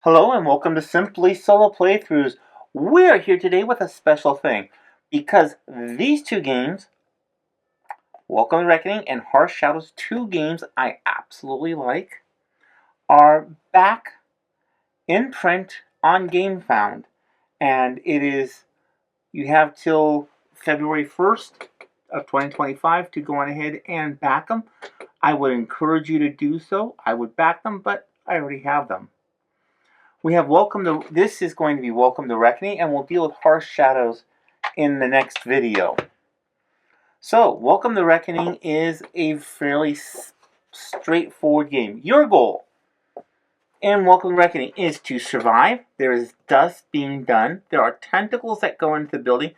Hello and welcome to Simply Solo Playthroughs. We're here today with a special thing because these two games, Welcome to Reckoning and Harsh Shadows, two games I absolutely like, are back in print on GameFound. And you have till February 1st of 2025 to go on ahead and back them. I would encourage you to do so. I would back them, but I already have them. This is going to be Welcome to Reckoning, and we'll deal with Harsh Shadows in the next video. So, Welcome to Reckoning is a fairly straightforward game. Your goal in Welcome to Reckoning is to survive. There is dust being done. There are tentacles that go into the building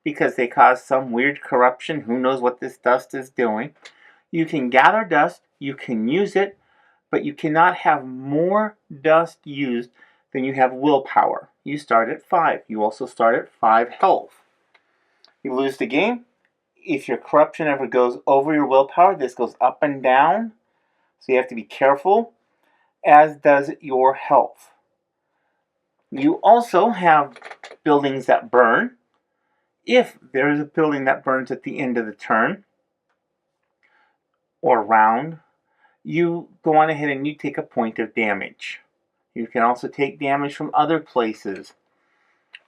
because they cause some weird corruption. Who knows what this dust is doing? You can gather dust, you can use it, but you cannot have more dust used then you have willpower. You start at 5. You also start at 5 health. You lose the game. If your corruption ever goes over your willpower, this goes up and down. So you have to be careful, as does your health. You also have buildings that burn. If there is a building that burns at the end of the turn or round, you go on ahead and you take a point of damage. You can also take damage from other places.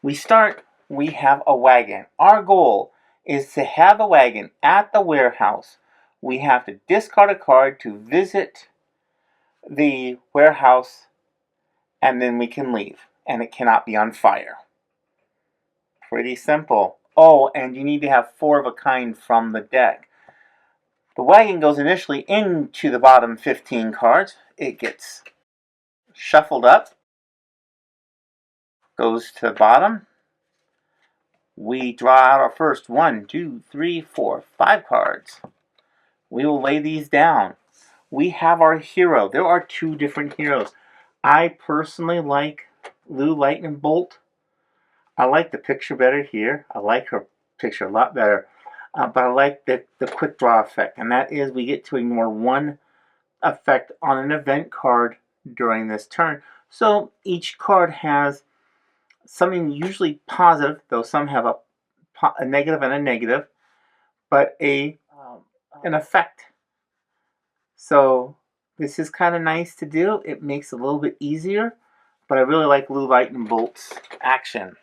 We have a wagon. Our goal is to have a wagon at the warehouse. We have to discard a card to visit the warehouse, and then we can leave. And it cannot be on fire. Pretty simple. Oh, and you need to have 4 of a kind from the deck. The wagon goes initially into the bottom 15 cards. It gets shuffled up, goes to the bottom. We draw out our first 1, 2, 3, 4, 5 cards. We will lay these down. We have our hero. There are 2 different heroes. I personally like Lou Lightning Bolt. I like the picture better here. I like her picture a lot better. But I like the quick draw effect. And that is we get to ignore 1 effect on an event card during this turn. So each card has something usually positive, though some have a negative and a negative, but an effect. So this is kind of nice to do. It makes it a little bit easier, but I really like Lou Lightning Bolt's action.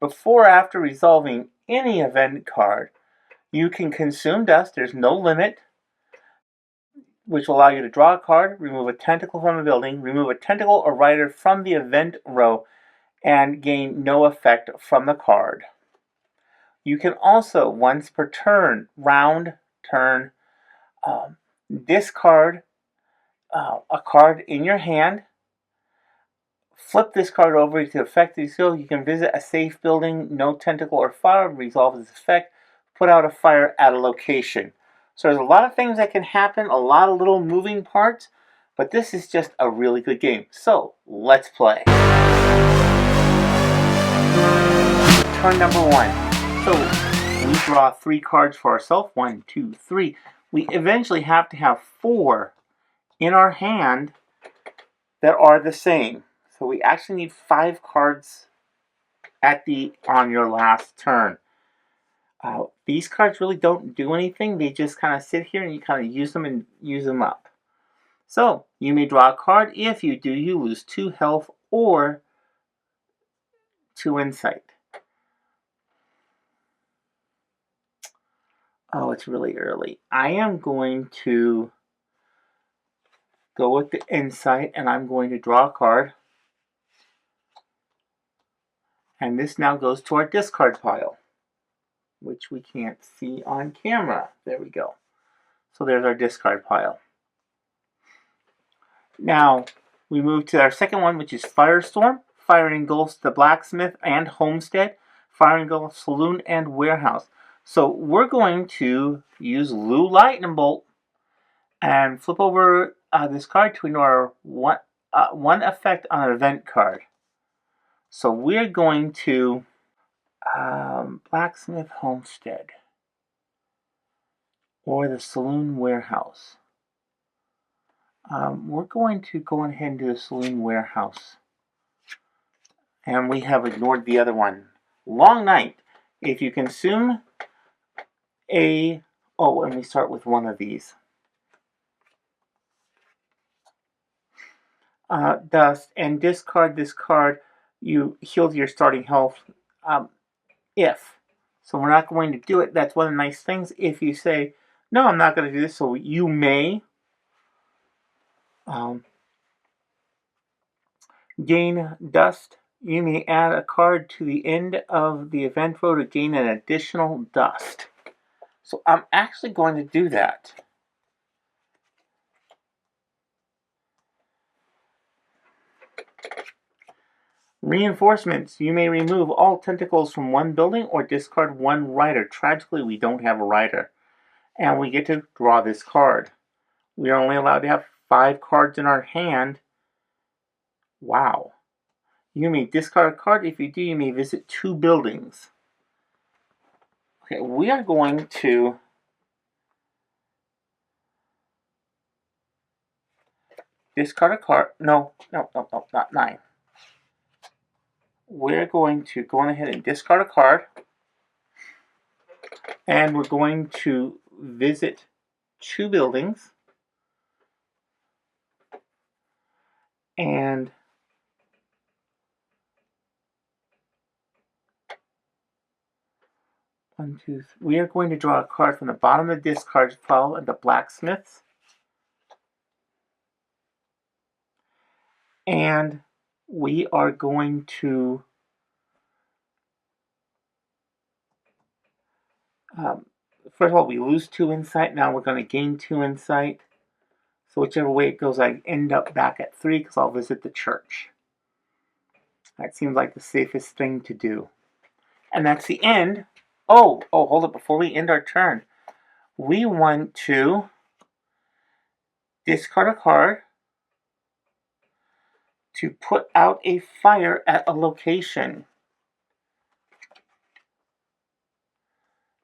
Before or after resolving any event card, you can consume dust. There's no limit, which will allow you to draw a card, remove a tentacle from a building, remove a tentacle or rider from the event row, and gain no effect from the card. You can also, once per turn, discard a card in your hand, flip this card over to affect the skill. You can visit a safe building, no tentacle or fire, resolve this effect, put out a fire at a location. So there's a lot of things that can happen, a lot of little moving parts, but this is just a really good game. So let's play. Turn number 1. So we draw 3 cards for ourselves. 1, 2, 3. We eventually have to have 4 in our hand that are the same. So we actually need 5 cards on your last turn. These cards really don't do anything. They just kind of sit here and you kind of use them and use them up. So you may draw a card. If you do, you lose 2 health or 2 insight. Oh, it's really early. I am going to go with the insight and I'm going to draw a card. And this now goes to our discard pile, which we can't see on camera. There we go. So there's our discard pile. Now, we move to our second one, which is Firestorm. Fire engulfs the blacksmith and homestead. Fire engulfs saloon and warehouse. So we're going to use Lou Lightning Bolt and flip over this card to ignore one effect on an event card. So we're going to blacksmith homestead or the saloon warehouse. We're going to go ahead and do the saloon warehouse. And we have ignored the other one. Long night. If you consume a... Oh, and we start with one of these. Dust, and discard this card, you heal your starting health if. So we're not going to do it. That's one of the nice things. If you say, no, I'm not going to do this, so you may gain dust. You may add a card to the end of the event row to gain an additional dust. So I'm actually going to do that. Reinforcements. You may remove all tentacles from one building or discard one rider. Tragically, we don't have a rider. And we get to draw this card. We are only allowed to have 5 cards in our hand. Wow. You may discard a card. If you do, you may visit 2 buildings. Okay, we are going to discard a card. No, not 9. We're going to go on ahead and discard a card. And we're going to visit 2 buildings. And we are going to draw a card from the bottom of the discard pile of the blacksmiths. And we are going to first of all, we lose 2 insight. Now we're going to gain 2 insight. So whichever way it goes, I end up back at 3 because I'll visit the church. That seems like the safest thing to do. And that's the end. Oh, hold it. Before we end our turn, we want to discard a card to put out a fire at a location.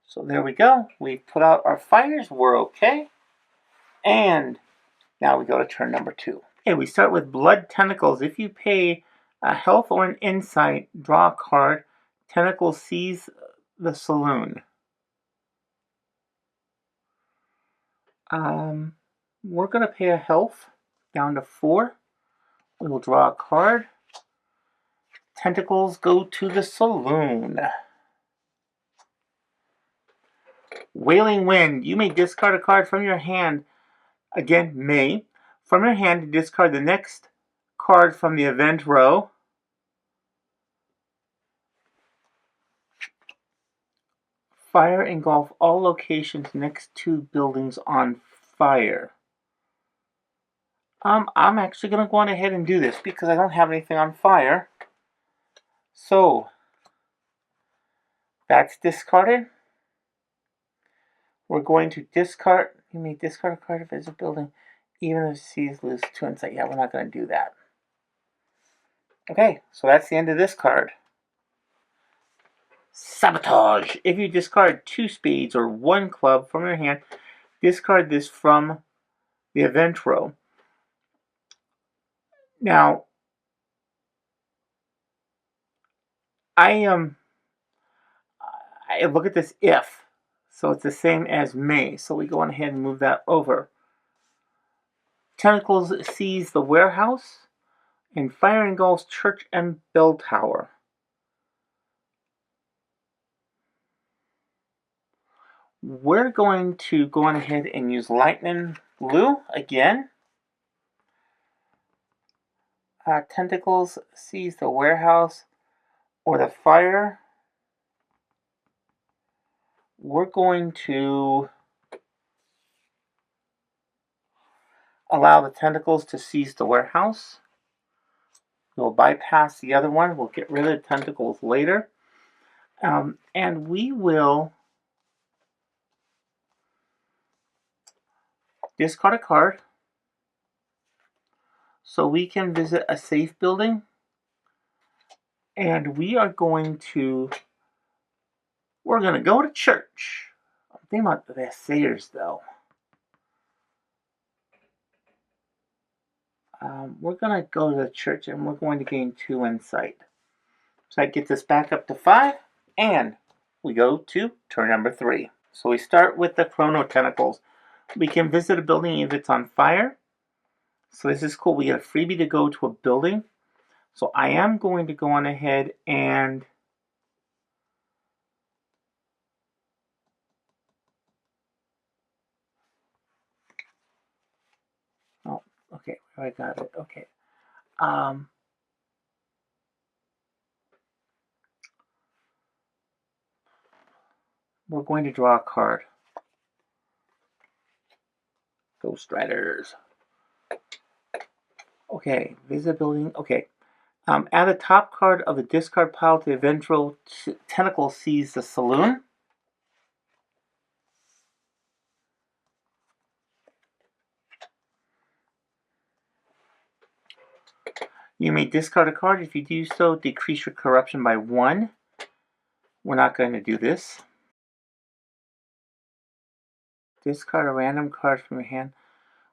So there we go. We put out our fires. We're okay. And now we go to turn number 2. Okay, we start with blood tentacles. If you pay a health or an insight, draw a card. Tentacle seize the saloon. We're going to pay a health down to 4. We will draw a card. Tentacles go to the saloon. Wailing Wind. You may discard a card from your hand. Again, may. From your hand to discard the next card from the event row. Fire engulf all locations next to buildings on fire. I'm actually going to go on ahead and do this because I don't have anything on fire. So, that's discarded. We're going to discard. You may discard a card if it's a building, even if C's lose 2 insight. Yeah, we're not going to do that. Okay, so that's the end of this card. Sabotage. If you discard 2 spades or 1 club from your hand, discard this from the event row. Now, I look at this if, so it's the same as may. So we go on ahead and move that over. Tentacles seize the warehouse, and fire engulfs church and bell tower. We're going to go on ahead and use lightning blue again. Tentacles seize the warehouse or the fire. We're going to allow the tentacles to seize the warehouse. We'll bypass the other one. We'll get rid of the tentacles later. And we will discard a card so we can visit a safe building. And we're going to go to church. I'm thinking about the Sayers though. we're going to go to the church and we're going to gain 2 insight. So that gets us back up to 5, and we go to turn number 3. So we start with the chrono tentacles. We can visit a building if it's on fire. So this is cool. We get a freebie to go to a building. So I am going to go on ahead and oh, okay, I got it. Okay. We're going to draw a card. Ghost Riders. Okay, visit building. Okay. Add a top card of the discard pile to the eventual tentacle sees the saloon. You may discard a card. If you do so, decrease your corruption by 1. We're not going to do this. Discard a random card from your hand.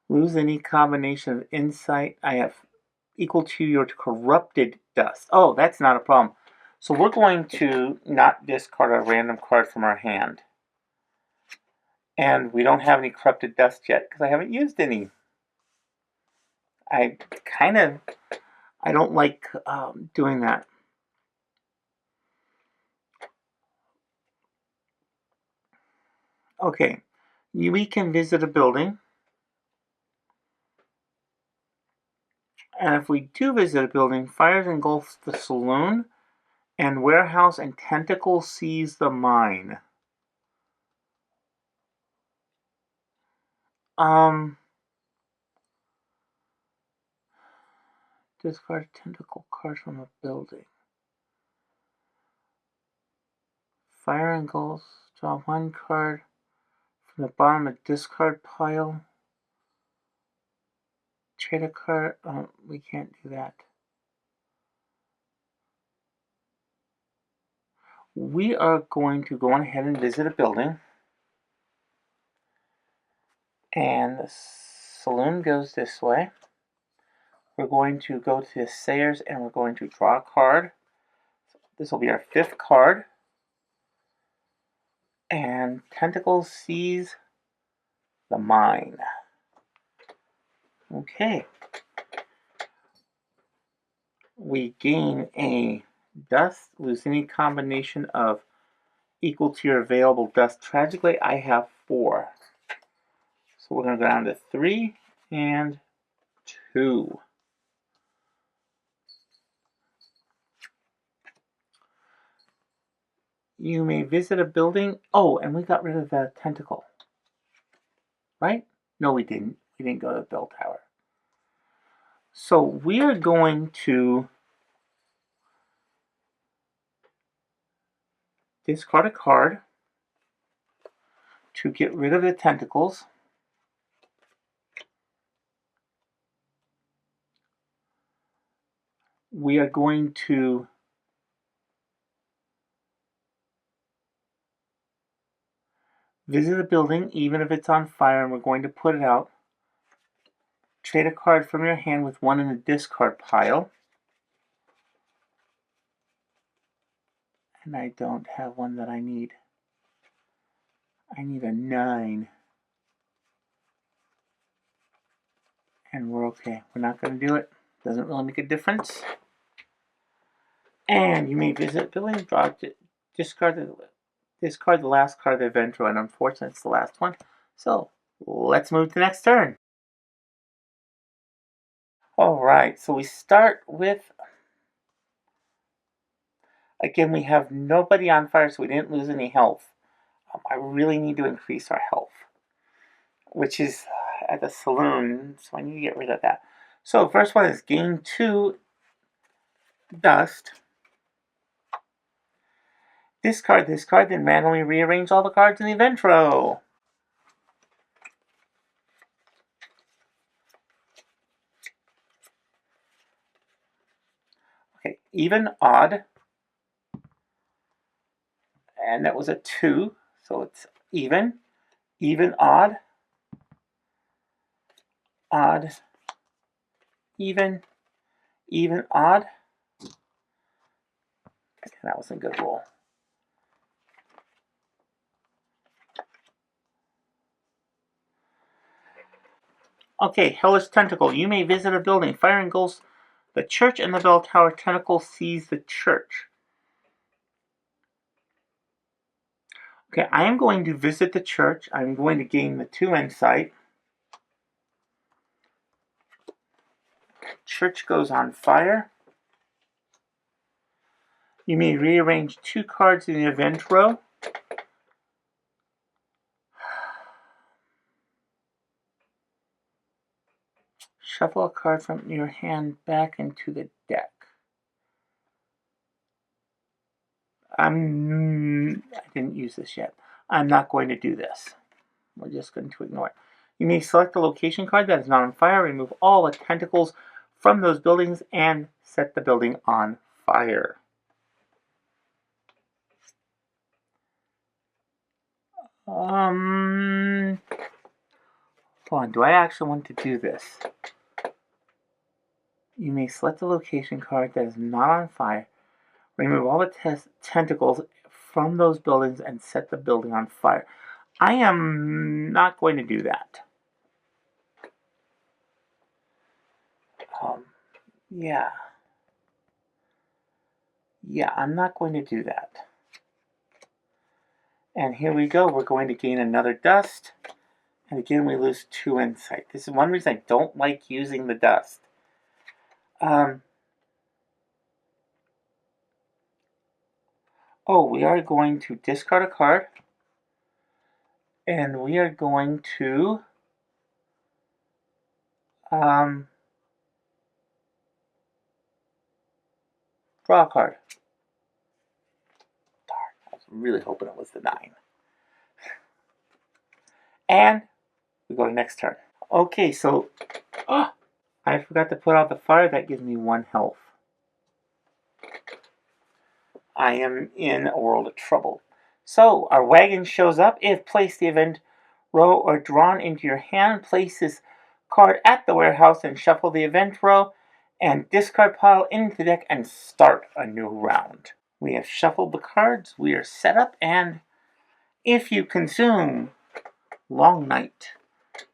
Lose any combination of insight I have equal to your corrupted dust. Oh, that's not a problem. So we're going to not discard a random card from our hand. And we don't have any corrupted dust yet because I haven't used any. I don't like doing that. Okay, we can visit a building. And if we do visit a building, fires engulfs the saloon, and warehouse and tentacle seize the mine. Discard a tentacle card from a building. Fire engulfs. Draw 1 card from the bottom of discard pile. Trade a card. We can't do that. We are going to go on ahead and visit a building. And the saloon goes this way. We're going to go to the Sayers and we're going to draw a card. This will be our 5th card. And tentacles seize the mine. Okay. We gain a dust. Lose any combination of equal to your available dust. Tragically, I have 4. So we're going to go down to 3 and 2. You may visit a building. Oh, and we got rid of the tentacle. Right? No, we didn't. We didn't go to the bell tower. So we are going to discard a card to get rid of the tentacles. We are going to visit a building, even if it's on fire, and we're going to put it out. Trade a card from your hand with 1 in the discard pile. And I don't have one that I need. I need a 9. And we're okay. We're not going to do it. Doesn't really make a difference. And you may visit a building, discard the last card of the event draw, and unfortunately it's the last one. So let's move to the next turn. Alright, so we start with, again, we have nobody on fire, so we didn't lose any health. I really need to increase our health, which is at the saloon, so I need to get rid of that. So first one is gain 2 dust. Discard this card, then manually rearrange all the cards in the event row. Okay, even, odd. And that was a 2, so it's even, odd, odd, even, odd. That was a good roll. Okay, hellish tentacle. You may visit a building. Fire engulfs the church and the bell tower. Tentacle seize the church. Okay, I am going to visit the church. I'm going to gain the 2 insight. Church goes on fire. You may rearrange 2 cards in the event row. Shuffle a card from your hand back into the deck. I didn't use this yet. I'm not going to do this. We're just going to ignore it. You may select a location card that is not on fire, remove all the tentacles from those buildings, and set the building on fire. Hold on, do I actually want to do this? You may select a location card that is not on fire, remove all the tentacles from those buildings, and set the building on fire. I am not going to do that. Yeah. Yeah, I'm not going to do that. And here we go. We're going to gain another dust. And again, we lose 2 insight. This is one reason I don't like using the dust. We are going to discard a card. And we are going to draw a card. Darn, I was really hoping it was the 9. And we go to next turn. Okay, so I forgot to put out the fire. That gives me 1 health. I am in a world of trouble. So our wagon shows up. If placed the event row or drawn into your hand, place this card at the warehouse and shuffle the event row and discard pile into the deck and start a new round. We have shuffled the cards. We are set up, and if you consume Long Night,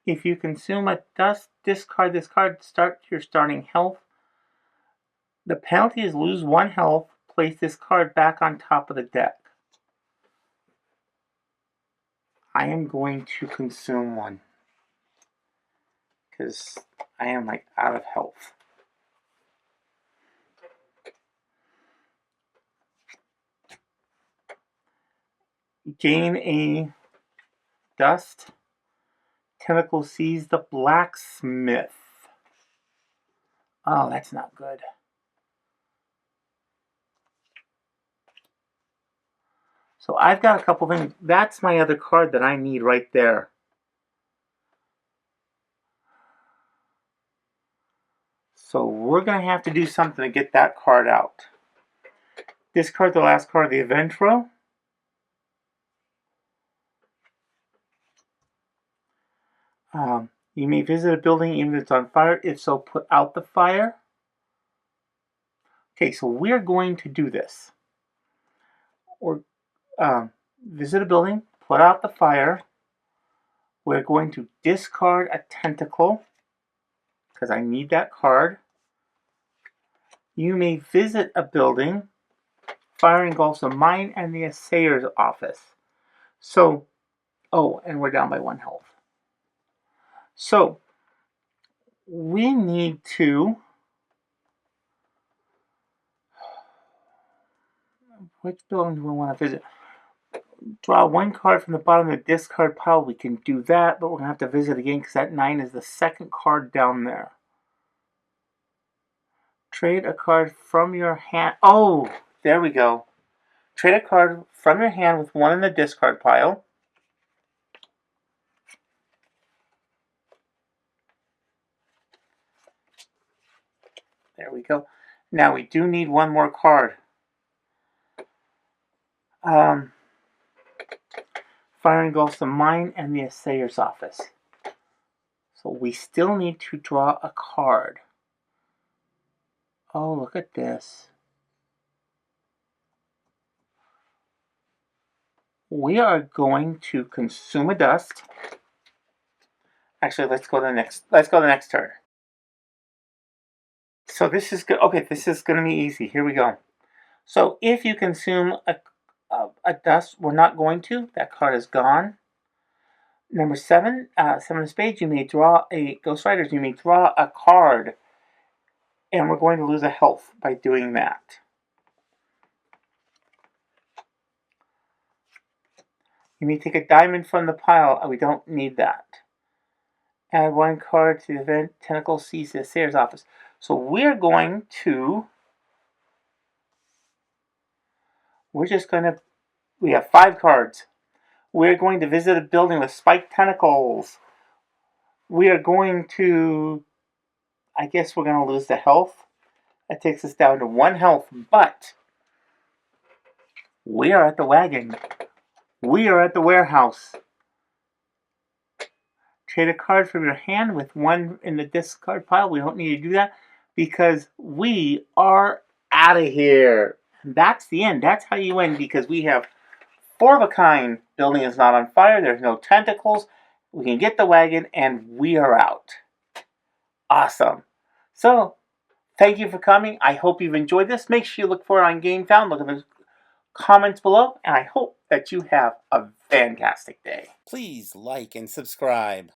if you consume a dust, discard this card, start your starting health. The penalty is lose 1 health. Place this card back on top of the deck. I am going to consume 1 because I am out of health. Gain a dust. Tentacle seize the blacksmith. Oh, that's not good. So I've got a couple things. That's my other card that I need right there. So we're going to have to do something to get that card out. Discard the last card of the event row. You may visit a building even if it's on fire. If so, put out the fire. Okay, so we're going to do this. Or visit a building, put out the fire. We're going to discard a tentacle because I need that card. You may visit a building. Fire engulfs a mine and the assayer's office. So, and we're down by 1 health. So, we need to... Which building do we want to visit? Draw 1 card from the bottom of the discard pile. We can do that, but we're going to have to visit again because that 9 is the second card down there. Trade a card from your hand. Oh, there we go. Trade a card from your hand with 1 in the discard pile. There we go. Now we do need 1 more card. Fire engulfs the mine and the assayer's office. So we still need to draw a card. Oh, look at this. We are going to consume a dust. Actually, let's go to the next turn. So this is good. Okay, this is going to be easy. Here we go. So if you consume a dust, we're not going to. That card is gone. Number 7, 7 of spades. You may draw a Ghost Riders. You may draw a card, and we're going to lose a health by doing that. You may take a diamond from the pile. We don't need that. Add 1 card to the event. Tentacles sees the Sayer's office. So we're going to. We're just going to. We have 5 cards. We're going to visit a building with spiked tentacles. We are going to. I guess we're going to lose the health. That takes us down to 1 health, but we are at the wagon. We are at the warehouse. Trade a card from your hand with 1 in the discard pile. We don't need to do that because we are out of here. That's the end. That's how you win, because we have 4 of a kind. Building is not on fire. There's no tentacles. We can get the wagon, and we are out. Awesome. So, thank you for coming. I hope you've enjoyed this. Make sure you look for it on GameFound. Look at the comments below, and I hope that you have a fantastic day. Please like and subscribe.